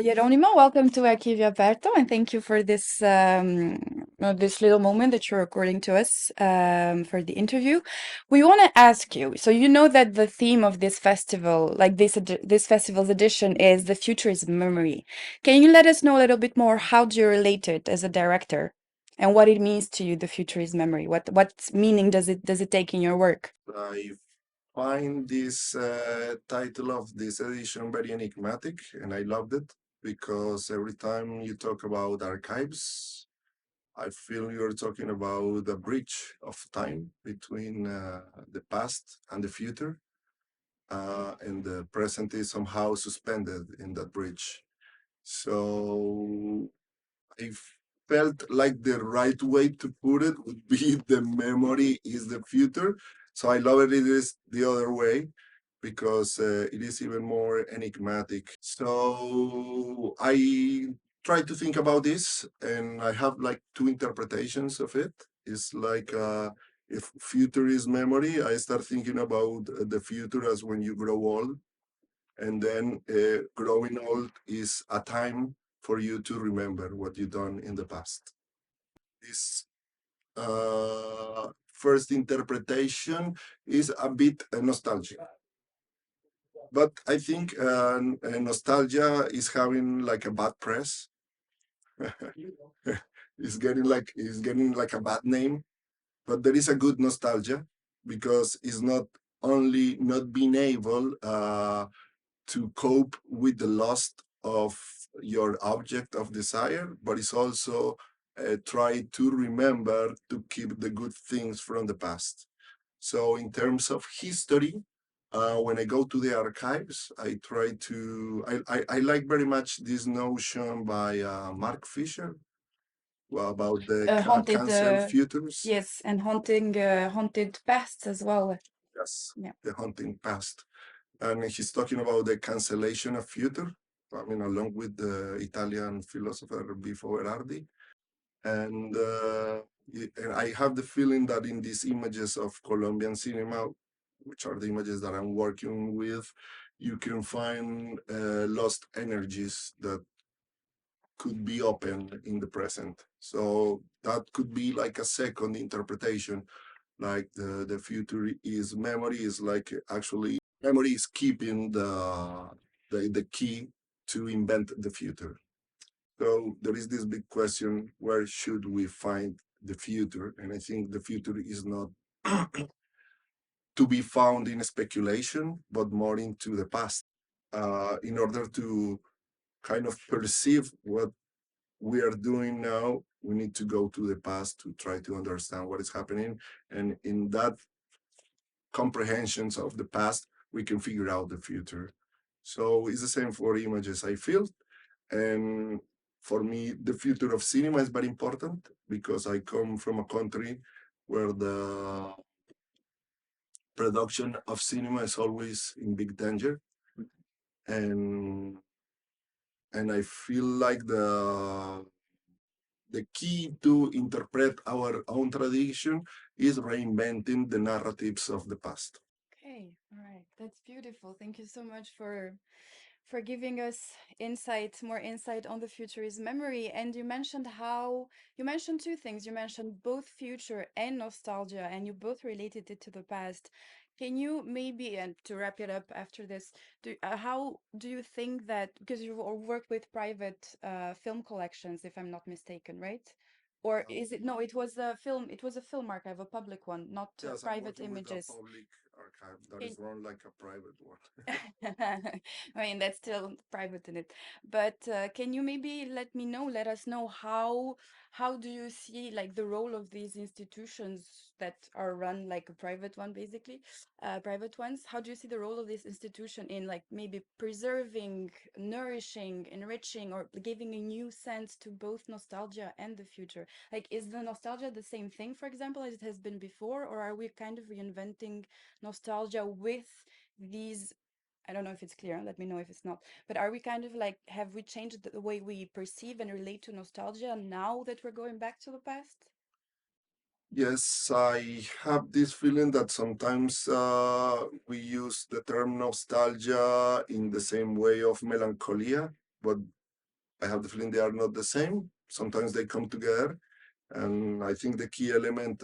Jerónimo, welcome to Archivio Aperto, and thank you for this little moment that you're recording to us for the interview. We want to ask you, so you know that the theme of this festival, like this festival's edition, is the future is memory. Can you let us know a little bit more how do you relate it as a director, and what it means to you? The future is memory. What meaning does it take in your work? I find this title of this edition very enigmatic, and I loved it because every time you talk about archives, I feel you're talking about the bridge of time between the past and the future, and the present is somehow suspended in that bridge. So I felt like the right way to put it would be the memory is the future. So I love it. It is the other way because it is even more enigmatic. So I try to think about this, and I have like two interpretations of it. It's like if future is memory, I start thinking about the future as when you grow old, and then growing old is a time for you to remember what you've done in the past. This first interpretation is a bit nostalgic, but I think nostalgia is having like a bad press. It's getting like a bad name, but there is a good nostalgia because it's not only not being able to cope with the loss of your object of desire, but it's also try to remember to keep the good things from the past. So, in terms of history, when I go to the archives, I try to. I like very much this notion by Mark Fisher about the Haunted, cancel futures. yes, and haunted pasts as well. Yes, Yeah. the haunting past. And he's talking about the cancellation of future. I mean, along with the Italian philosopher Bifo Berardi. And I have the feeling that in these images of Colombian cinema, which are the images that I'm working with, you can find lost energies that could be open in the present. So that could be like a second interpretation, like the future is memory is like actually memory is keeping the key to invent the future. So there is this big question: where should we find the future? And I think the future is not to be found in speculation, but more into the past. In order to kind of perceive what we are doing now, we need to go to the past to try to understand what is happening. And in that comprehensions of the past, we can figure out the future. So it's the same for images, I feel. And for me, the future of cinema is very important because I come from a country where the production of cinema is always in big danger. And and I feel like the key to interpret our own tradition is reinventing the narratives of the past. Okay, all right. That's beautiful. Thank you so much for giving us more insight on the future is memory. And you mentioned two things. You mentioned both future and nostalgia, and you both related it to the past. Can you maybe, and to wrap it up after this, how do you think that, because you've all worked with private film collections, if I'm not mistaken, right? Or is it, no, it was a film archive, a public one, not Yes, I'm private working with a images. public archive that Can, is run like a private one. I mean, that's still private in it. But can you maybe let us know how do you see like the role of these institutions that are run like a private one, basically, private ones? How do you see the role of this institution in like maybe preserving, nourishing, enriching, or giving a new sense to both nostalgia and the future? Like, is the nostalgia the same thing, for example, as it has been before, or are we kind of reinventing nostalgia with these? I don't know if it's clear. Let me know if it's not. But are we kind of like, have we changed the way we perceive and relate to nostalgia now that we're going back to the past? Yes, I have this feeling that sometimes we use the term nostalgia in the same way of melancholia, but I have the feeling they are not the same. Sometimes they come together. And I think the key element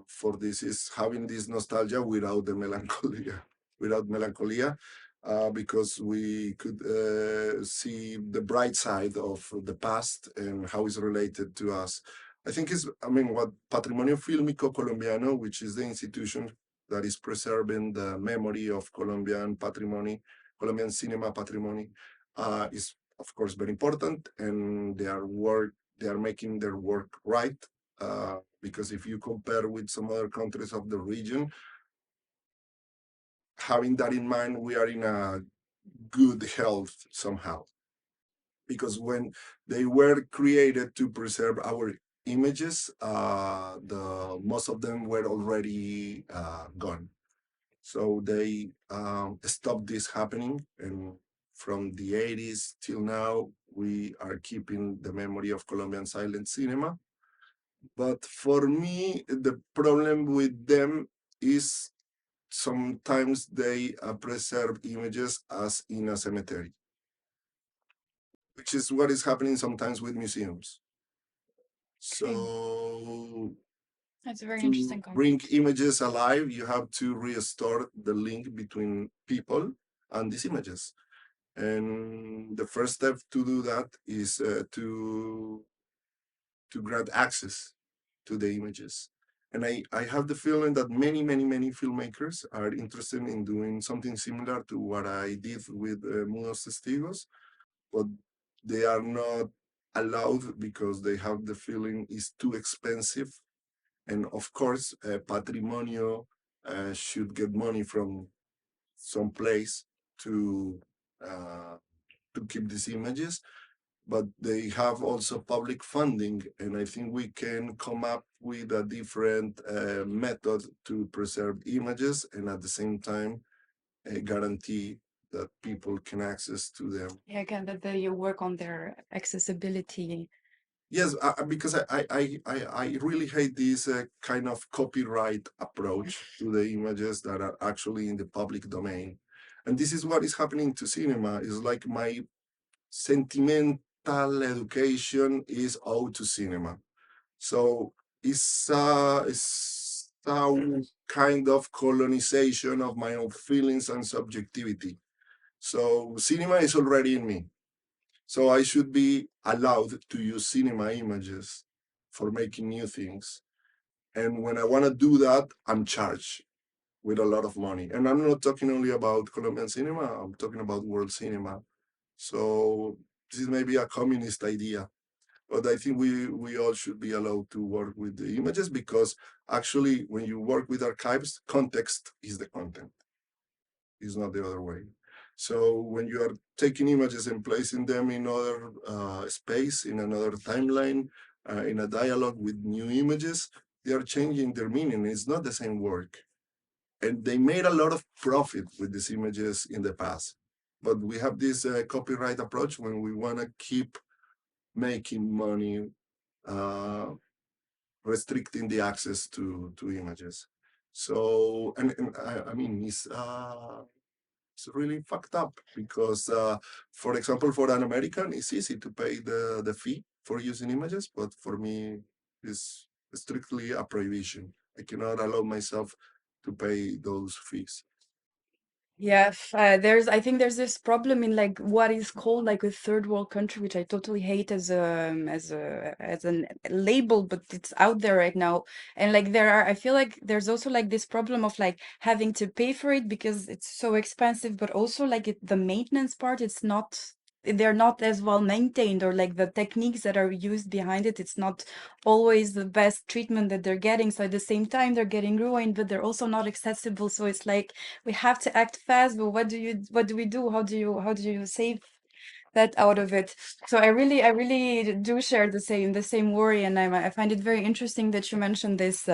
for this is having this nostalgia without the melancholia, without melancholia, because we could see the bright side of the past and how it's related to us. I think it's, I mean, what Patrimonio Fílmico Colombiano, which is the institution that is preserving the memory of Colombian patrimony, Colombian cinema patrimony, is of course very important, and they are making their work right. Because if you compare with some other countries of the region, having that in mind, we are in a good health somehow. Because when they were created to preserve our images, the most of them were already gone. So they stopped this happening, and from the 80s till now, we are keeping the memory of Colombian silent cinema. But for me, the problem with them is sometimes they preserve images as in a cemetery, which is what is happening sometimes with museums. Okay, So that's a very interesting to bring concept. images alive, you have to restore the link between people and these images. And the first step to do that is to grant access to the images. And I have the feeling that many filmmakers are interested in doing something similar to what I did with Mudos Testigos, but they are not allowed because they have the feeling it's too expensive. And of course, Patrimonio should get money from some place to uh, to keep these images, but they have also public funding, and I think we can come up with a different method to preserve images and at the same time guarantee that people can access to them. Yeah, again, that they work on their accessibility. Yes, because I really hate this kind of copyright approach to the images that are actually in the public domain. And this is what is happening to cinema. Is like my sentimental education is owed to cinema. So it's a kind of colonization of my own feelings and subjectivity. So cinema is already in me. So I should be allowed to use cinema images for making new things. And when I want to do that, I'm charged with a lot of money. And I'm not talking only about Colombian cinema, I'm talking about world cinema. So this is maybe a communist idea, but I think we all should be allowed to work with the images because actually, when you work with archives, context is the content, is not the other way. So when you are taking images and placing them in other space, in another timeline, in a dialogue with new images, they are changing their meaning. It's not the same work, and they made a lot of profit with these images in the past. But we have this copyright approach when we want to keep making money, uh, restricting the access to images. So, and I mean, it's really fucked up because, for example, for an American, it's easy to pay the fee for using images, but for me, it's strictly a prohibition. I cannot allow myself to pay those fees. Yeah, I think there's this problem in like what is called like a third world country, which I totally hate as a label, but it's out there right now. And like I feel like there's also like this problem of like having to pay for it because it's so expensive, but also like the maintenance part, they're not as well maintained, or like the techniques that are used behind it, it's not always the best treatment that they're getting. So at the same time, they're getting ruined, but they're also not accessible. So it's like we have to act fast, but what do we do? How do you save that out of it? So I really do share the same worry, and I find it very interesting that you mentioned this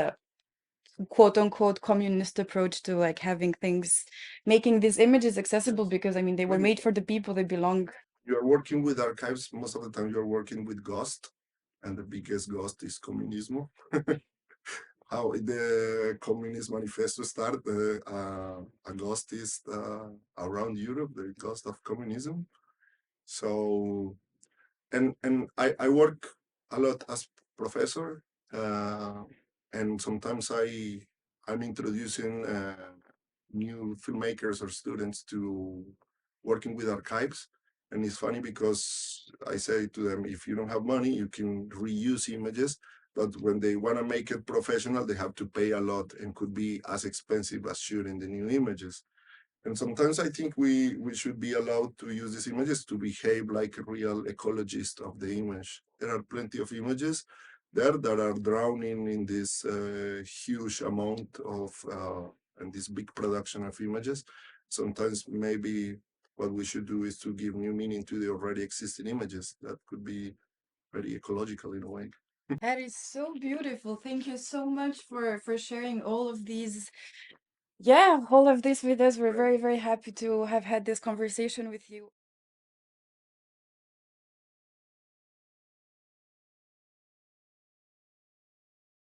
quote unquote communist approach to like having things, making these images accessible, Yes. because I mean they were When made for the people they belong. you're working with archives, most of the time you're working with ghost, and the biggest ghost is communism. How the Communist Manifesto started, a ghost is around Europe, the ghost of communism. So I work a lot as professor, uh, and sometimes I'm introducing new filmmakers or students to working with archives. And it's funny because I say to them, if you don't have money, you can reuse images, but when they want to make it professional, they have to pay a lot and could be as expensive as shooting the new images. And sometimes I think we should be allowed to use these images to behave like a real ecologist of the image. There are plenty of images there that are drowning in this huge amount of and this big production of images. Sometimes maybe what we should do is to give new meaning to the already existing images. That could be very ecological in a way. That is so beautiful. Thank you so much for sharing all of these. Yeah, all of this with us. We're very, very happy to have had this conversation with you.